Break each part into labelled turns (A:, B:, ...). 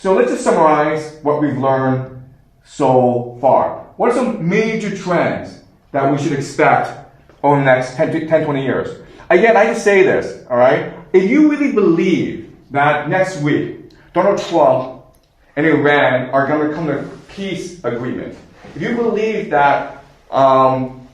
A: So let's just summarize what we've learned so far. What are some major trends that we should expect over the next 10, 20 years? Again, I just say this, all right? If you really believe that next week Donald Trump and Iran are going to come to a peace agreement, if you believe that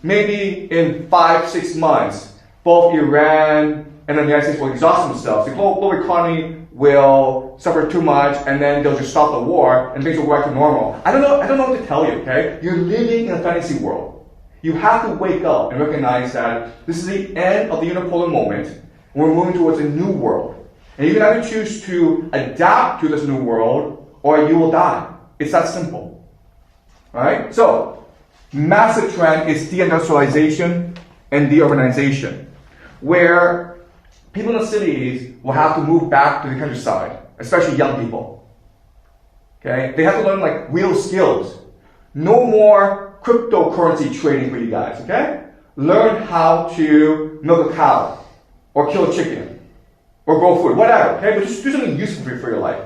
A: maybe in 5-6 months, both Iran and the United States will exhaust themselves, the global economy will suffer too much, and then they'll just stop the war, and things will go back to normal. I don't know what to tell you, okay? You're living in a fantasy world. You have to wake up and recognize that this is the end of the unipolar moment, and we're moving towards a new world. And you can either choose to adapt to this new world, or you will die. It's that simple. Alright? So, massive trend is deindustrialization and deurbanization, where people in the cities will have to move back to the countryside, especially young people. Okay? They have to learn like real skills. No more cryptocurrency trading for you guys, okay? Learn how to milk a cow, or kill a chicken, or grow food, whatever, okay? But just do something useful for your life.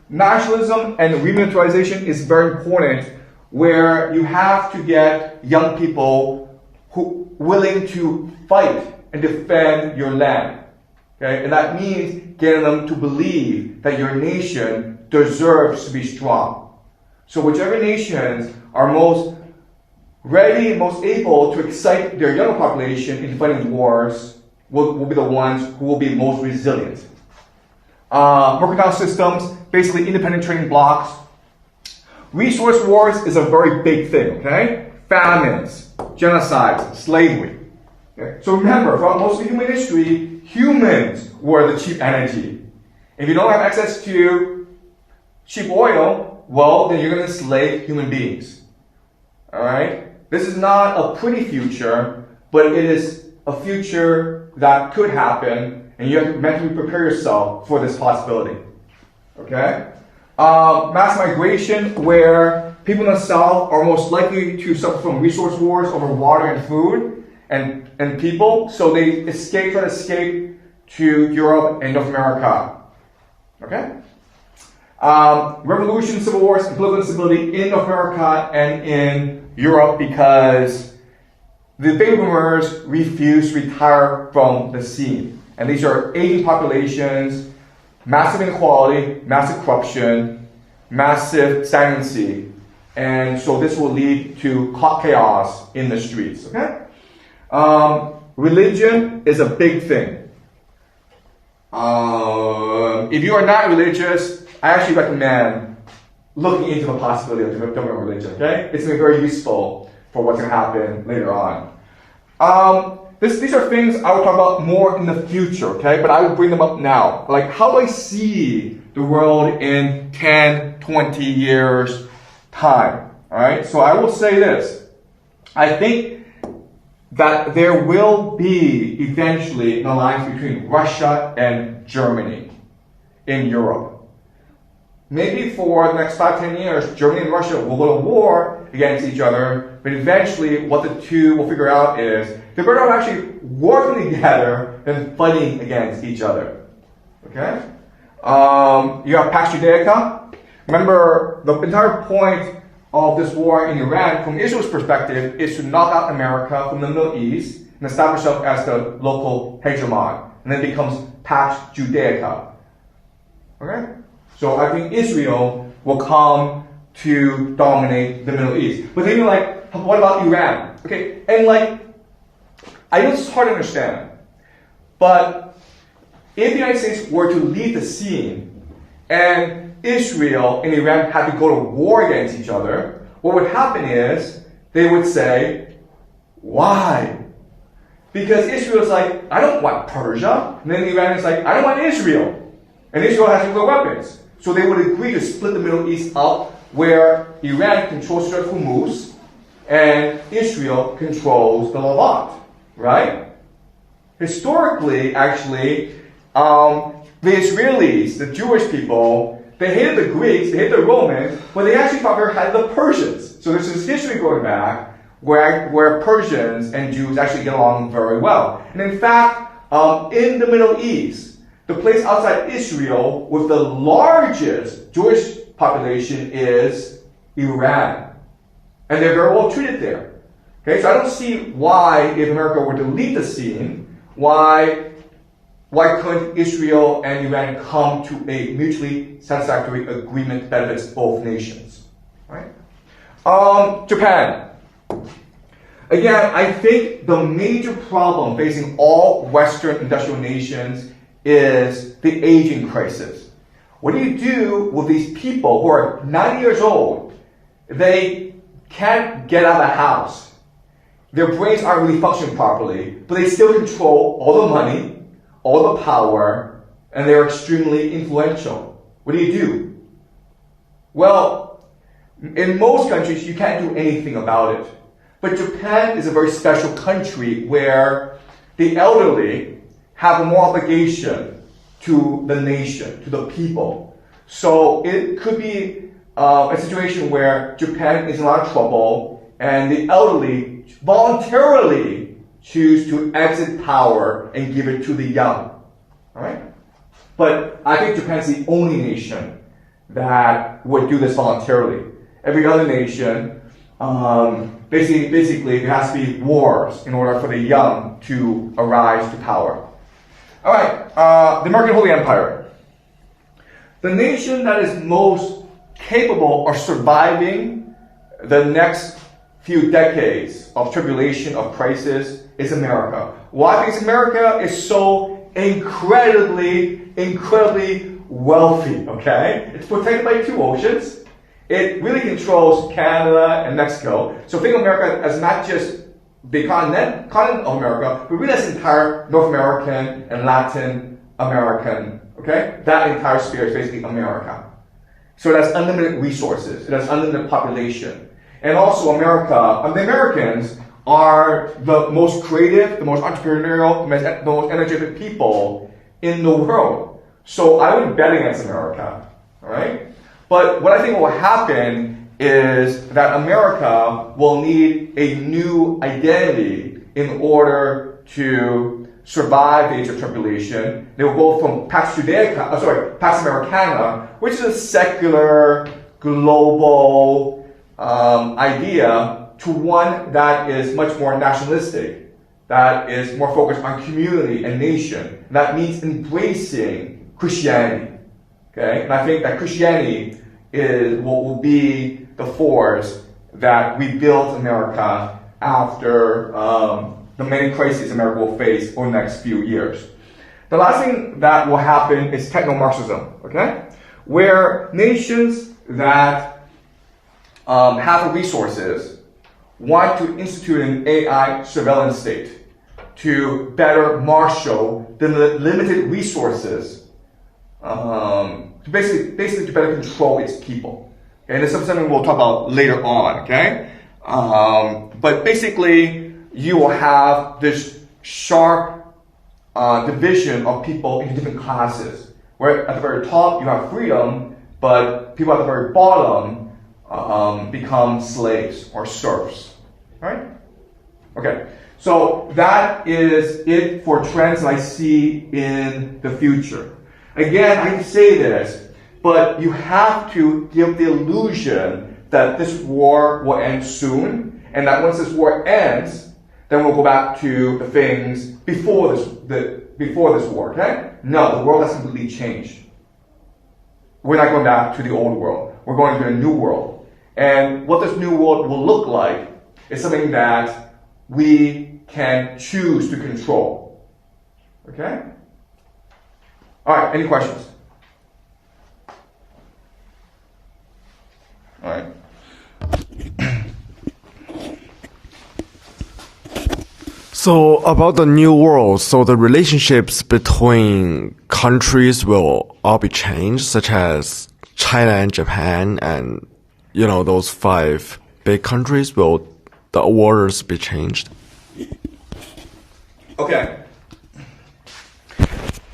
A: Nationalism and remilitarization is very important, where you have to get young people who willing to fight and defend your land. Okay? And that means getting them to believe that your nation deserves to be strong. So whichever nations are most ready and most able to excite their younger population into fighting wars will be the ones who will be most resilient. Mercantile systems, basically independent trading blocks. Resource wars is a very big thing, okay? Famines, genocides, slavery. Okay? So remember, throughout most of human history, humans were the cheap energy. If you don't have access to cheap oil, well, then you're going to enslave human beings. Alright? This is not a pretty future, but it is a future that could happen, and you have to mentally prepare yourself for this possibility. Okay? Mass migration, where people in the South are most likely to suffer from resource wars over water and food and people, so they try to escape to Europe and North America. Okay? Revolution, civil wars, and political instability in North America and in Europe because the baby boomers refuse to retire from the scene. And these are aging populations, massive inequality, massive corruption, massive stagnancy. And so this will lead to chaos in the streets, okay? Religion is a big thing. If you are not religious, I actually recommend looking into the possibility of developing religion, okay? It's going to be very useful for what's going to happen later on. These are things I will talk about more in the future, okay? But I will bring them up now. Like, how do I see the world in 10, 20 years' time? Alright? So I will say this. I think that there will be eventually an alliance between Russia and Germany in Europe. Maybe for the next 5-10 years, Germany and Russia will go to war against each other, but eventually what the two will figure out is they're better off actually working together than fighting against each other. Okay? You have Pax Judaica. Remember, the entire point of this war in Iran, from Israel's perspective, is to knock out America from the Middle East and establish itself as the local hegemon. And then it becomes Pax Judaica. Okay? So I think Israel will come to dominate the Middle East. But then you're like, what about Iran? Okay, and like, I know it's hard to understand, but if the United States were to lead the scene and Israel and Iran had to go to war against each other, what would happen is they would say, why? Because Israel is like, I don't want Persia. And then Iran is like, I don't want Israel. And Israel has nuclear weapons. So they would agree to split the Middle East up where Iran controls Strait of Hormuz and Israel controls the Levant, right? Historically, actually, the Israelis, the Jewish people, they hated the Greeks, they hated the Romans, but they actually thought they had the Persians. So there's this history going back where Persians and Jews actually get along very well. And in fact, in the Middle East, the place outside Israel with the largest Jewish population is Iran. And they're very well treated there. Okay, so I don't see why, if America were to leave the scene, why couldn't Israel and Iran come to a mutually satisfactory agreement that benefits both nations? Right? Japan. Again, I think the major problem facing all Western industrial nations is the aging crisis. What do you do with these people who are 90 years old? They can't get out of the house. Their brains aren't really functioning properly, but they still control all the money, all the power, and they're extremely influential. What do you do? Well, in most countries, you can't do anything about it. But Japan is a very special country where the elderly have more obligation to the nation, to the people. So it could be a situation where Japan is in a lot of trouble and the elderly voluntarily choose to exit power and give it to the young. All right? But I think Japan's the only nation that would do this voluntarily. Every other nation, basically there has to be wars in order for the young to arise to power. All right, the American Holy Empire. The nation that is most capable of surviving the next few decades of tribulation, of crisis, is America. Why? Because America is so incredibly wealthy, okay? It's protected by 2 oceans. It really controls Canada and Mexico. So think of America as not just the continent of America, but really as entire North American and Latin American, okay? That entire sphere is basically America. So it has unlimited resources. It has unlimited population. And also America, the Americans are the most creative, the most entrepreneurial, the most energetic people in the world. So I would bet against America, all right? But what I think will happen is that America will need a new identity in order to survive the age of tribulation. They will go from Pax Americana, which is a secular, global idea, to one that is much more nationalistic, that is more focused on community and nation. That means embracing Christianity. Okay? And I think that Christianity will be the force that rebuilds America after the many crises America will face over the next few years. The last thing that will happen is techno-Marxism, okay? Where nations that have the resources want to institute an AI surveillance state to better marshal the limited resources to basically to better control its people. Okay? And this is something we'll talk about later on, okay? But basically, you will have this sharp division of people into different classes. Where at the very top, you have freedom, but people at the very bottom become slaves or serfs, right? Okay, so that is it for trends I see in the future. Again, I say this, but you have to give the illusion that this war will end soon, and that once this war ends, then we'll go back to the things before this war, okay? No, the world has completely changed. We're not going back to the old world. We're going to a new world. And what this new world will look like is something that we can choose to control. Okay? All right, any questions? All right.
B: So about the new world, so the relationships between countries will all be changed, such as China and Japan and, those 5 big countries. Will the orders be changed?
A: Okay.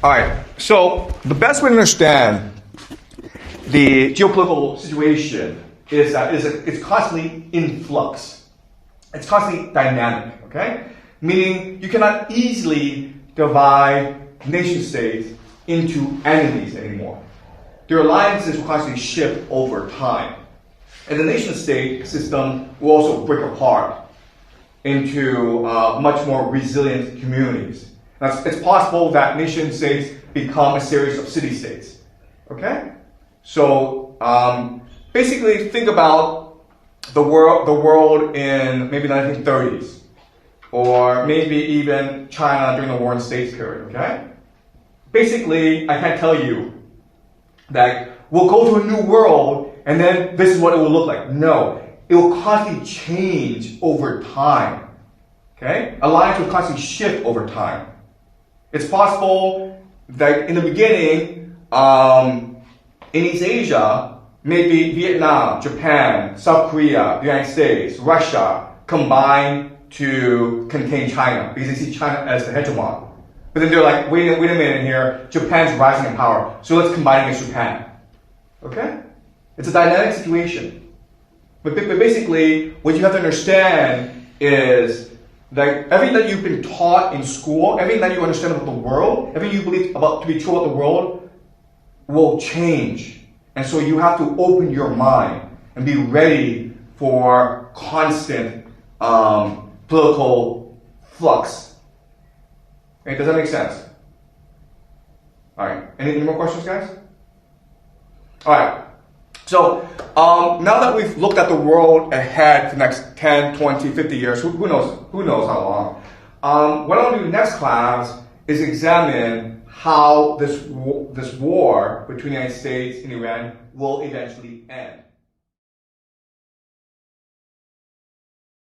A: All right. So the best way to understand the geopolitical situation is that it's constantly in flux. It's constantly dynamic, okay? Meaning you cannot easily divide nation states into enemies anymore. Their alliances will constantly shift over time. And the nation-state system will also break apart into much more resilient communities. Now, it's possible that nation-states become a series of city-states. Okay? So basically, think about the world in maybe the 1930s, or maybe even China during the War in States period. Okay? Basically, I can't tell you that we'll go to a new world and then this is what it will look like. No, it will constantly change over time. Okay? Alliance will constantly shift over time. It's possible that in the beginning, in East Asia, maybe Vietnam, Japan, South Korea, the United States, Russia combine to contain China because they see China as the hegemon. But then they're like, wait a minute here, Japan's rising in power, so let's combine against Japan. Okay? It's a dynamic situation. But basically, what you have to understand is that everything that you've been taught in school, everything that you understand about the world, everything you believe to be true about the world will change. And so you have to open your mind and be ready for constant political flux. Okay, does that make sense? All right. Any more questions, guys? All right. So now that we've looked at the world ahead for the next 10, 20, 50 years, who knows how long, what I want to do next class is examine how this war between the United States and Iran will eventually end.